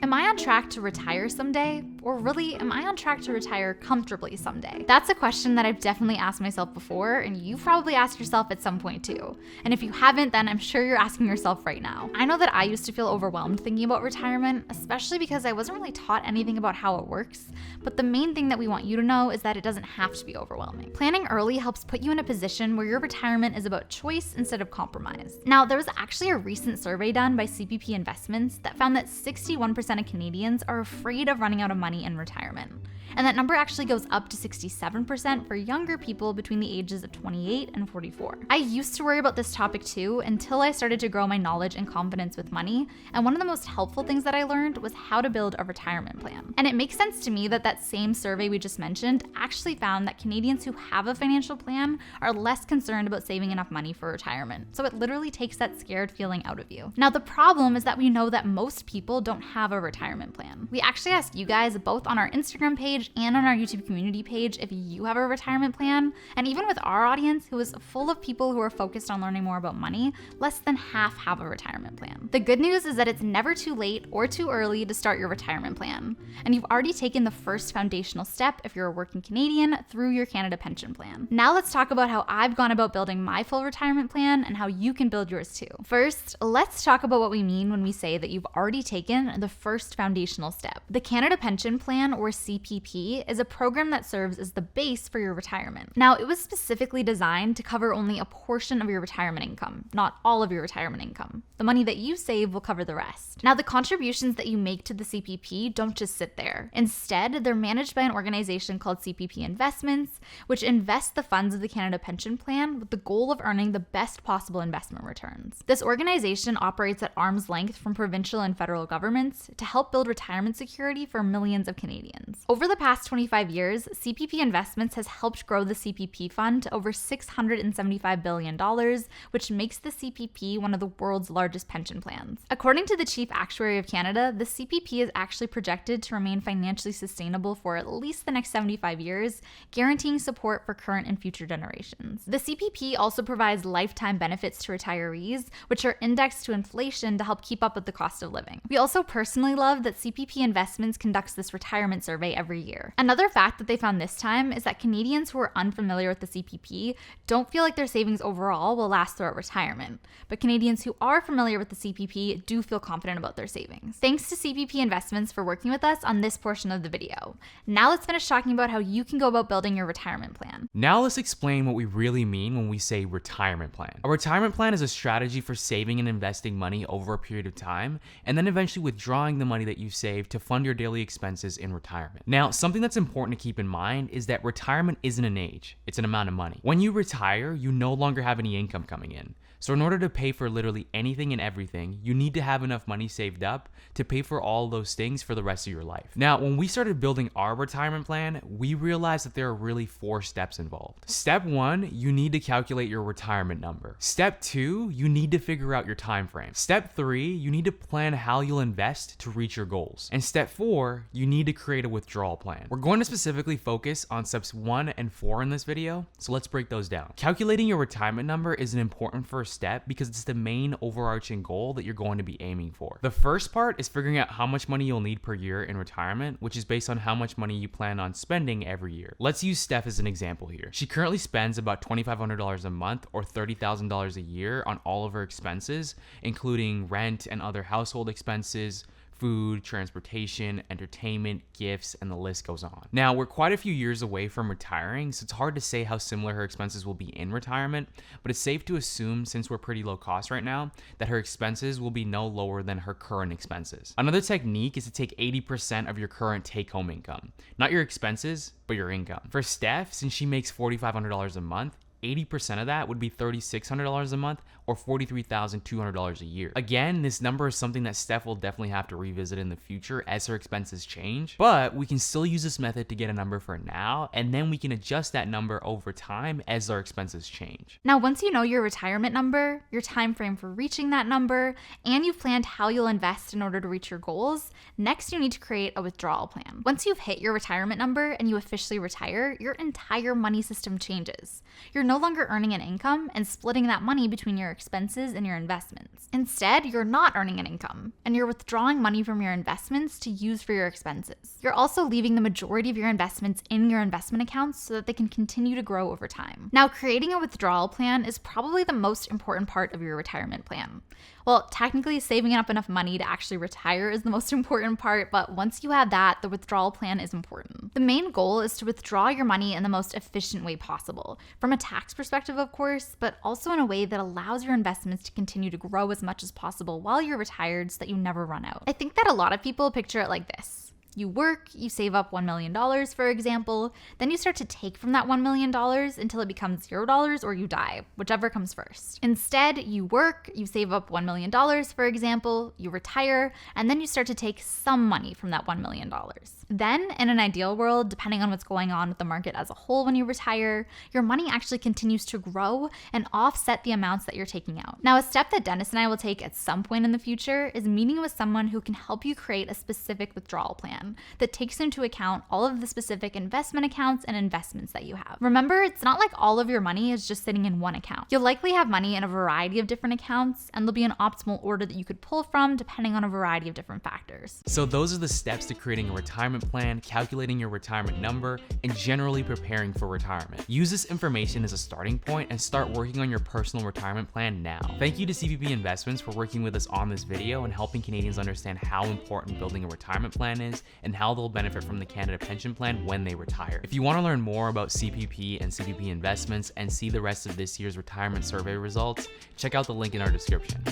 Am I on track to retire someday? Or really, am I on track to retire comfortably someday? That's a question that I've definitely asked myself before, and you've probably asked yourself at some point too. And if you haven't, then I'm sure you're asking yourself right now. I know that I used to feel overwhelmed thinking about retirement, especially because I wasn't really taught anything about how it works. But the main thing that we want you to know is that it doesn't have to be overwhelming. Planning early helps put you in a position where your retirement is about choice instead of compromise. Now, there was actually a recent survey done by CPP Investments that found that 61% of Canadians are afraid of running out of money in retirement. And that number actually goes up to 67% for younger people between the ages of 28 and 44. I used to worry about this topic too until I started to grow my knowledge and confidence with money, and one of the most helpful things that I learned was how to build a retirement plan. And it makes sense to me that that same survey we just mentioned actually found that Canadians who have a financial plan are less concerned about saving enough money for retirement. So it literally takes that scared feeling out of you. Now the problem is that we know that most people don't have a retirement plan. We actually asked you guys both on our Instagram page and on our YouTube community page if you have a retirement plan, and even with our audience, who is full of people who are focused on learning more about money, less than half have a retirement plan. The good news is that it's never too late or too early to start your retirement plan, and you've already taken the first foundational step if you're a working Canadian through your Canada pension plan. Now let's talk about how I've gone about building my full retirement plan and how you can build yours too. First, let's talk about what we mean when we say that you've already taken the first foundational step. The Canada Pension Plan, or CPP, is a program that serves as the base for your retirement. Now, it was specifically designed to cover only a portion of your retirement income, not all of your retirement income. The money that you save will cover the rest. Now, the contributions that you make to the CPP don't just sit there. Instead, they're managed by an organization called CPP Investments, which invests the funds of the Canada Pension Plan with the goal of earning the best possible investment returns. This organization operates at arm's length from provincial and federal governments to help build retirement security for millions of Canadians. Over the past 25 years, CPP Investments has helped grow the CPP fund to over $675 billion, which makes the CPP one of the world's largest pension plans. According to the Chief Actuary of Canada, the CPP is actually projected to remain financially sustainable for at least the next 75 years, guaranteeing support for current and future generations. The CPP also provides lifetime benefits to retirees, which are indexed to inflation to help keep up with the cost of living. We also personally love that CPP Investments conducts this retirement survey every year. Another fact that they found this time is that Canadians who are unfamiliar with the CPP don't feel like their savings overall will last throughout retirement, but Canadians who are familiar with the CPP do feel confident about their savings. Thanks to CPP Investments for working with us on this portion of the video. Now let's finish talking about how you can go about building your retirement plan. Now let's explain what we really mean when we say retirement plan. A retirement plan is a strategy for saving and investing money over a period of time, and then eventually withdrawing the money that you save to fund your daily expenses in retirement. Now, something that's important to keep in mind is that retirement isn't an age, it's an amount of money. When you retire, you no longer have any income coming in. So in order to pay for literally anything and everything, you need to have enough money saved up to pay for all those things for the rest of your life. Now, when we started building our retirement plan, we realized that there are really 4 steps involved. Step 1, you need to calculate your retirement number. Step 2, you need to figure out your time frame. Step 3, you need to plan how you'll invest to reach your goals. And step 4, you need to create a withdrawal plan. We're going to specifically focus on steps 1 and 4 in this video, so let's break those down. Calculating your retirement number is an important first step because it's the main overarching goal that you're going to be aiming for. The first part is figuring out how much money you'll need per year in retirement, which is based on how much money you plan on spending every year. Let's use Steph as an example here. She currently spends about $2,500 a month or $30,000 a year on all of her expenses, including rent and other household expenses, food, transportation, entertainment, gifts, and the list goes on. Now, we're quite a few years away from retiring, so it's hard to say how similar her expenses will be in retirement, but it's safe to assume, since we're pretty low cost right now, that her expenses will be no lower than her current expenses. Another technique is to take 80% of your current take-home income. Not your expenses, but your income. For Steph, since she makes $4,500 a month, 80% of that would be $3,600 a month or $43,200 a year. Again, this number is something that Steph will definitely have to revisit in the future as her expenses change, but we can still use this method to get a number for now, and then we can adjust that number over time as our expenses change. Now, once you know your retirement number, your time frame for reaching that number, and you've planned how you'll invest in order to reach your goals, next you need to create a withdrawal plan. Once you've hit your retirement number and you officially retire, your entire money system changes. You're no longer earning an income and splitting that money between your expenses and your investments. Instead, you're not earning an income, and you're withdrawing money from your investments to use for your expenses. You're also leaving the majority of your investments in your investment accounts so that they can continue to grow over time. Now, creating a withdrawal plan is probably the most important part of your retirement plan. Well, technically, saving up enough money to actually retire is the most important part, but once you have that, the withdrawal plan is important. The main goal is to withdraw your money in the most efficient way possible, from a tax perspective, of course, but also in a way that allows your investments to continue to grow as much as possible while you're retired so that you never run out. I think that a lot of people picture it like this. You work, you save up $1 million, for example, then you start to take from that $1 million until it becomes $0 or you die, whichever comes first. Instead, you work, you save up $1 million, for example, you retire, and then you start to take some money from that $1 million. Then, in an ideal world, depending on what's going on with the market as a whole when you retire, your money actually continues to grow and offset the amounts that you're taking out. Now, a step that Dennis and I will take at some point in the future is meeting with someone who can help you create a specific withdrawal plan that takes into account all of the specific investment accounts and investments that you have. Remember, it's not like all of your money is just sitting in one account. You'll likely have money in a variety of different accounts, and there'll be an optimal order that you could pull from depending on a variety of different factors. So those are the steps to creating a retirement plan, calculating your retirement number, and generally preparing for retirement. Use this information as a starting point and start working on your personal retirement plan now. Thank you to CPP Investments for working with us on this video and helping Canadians understand how important building a retirement plan is and how they'll benefit from the Canada Pension Plan when they retire. If you want to learn more about CPP and CPP Investments and see the rest of this year's retirement survey results, check out the link in our description.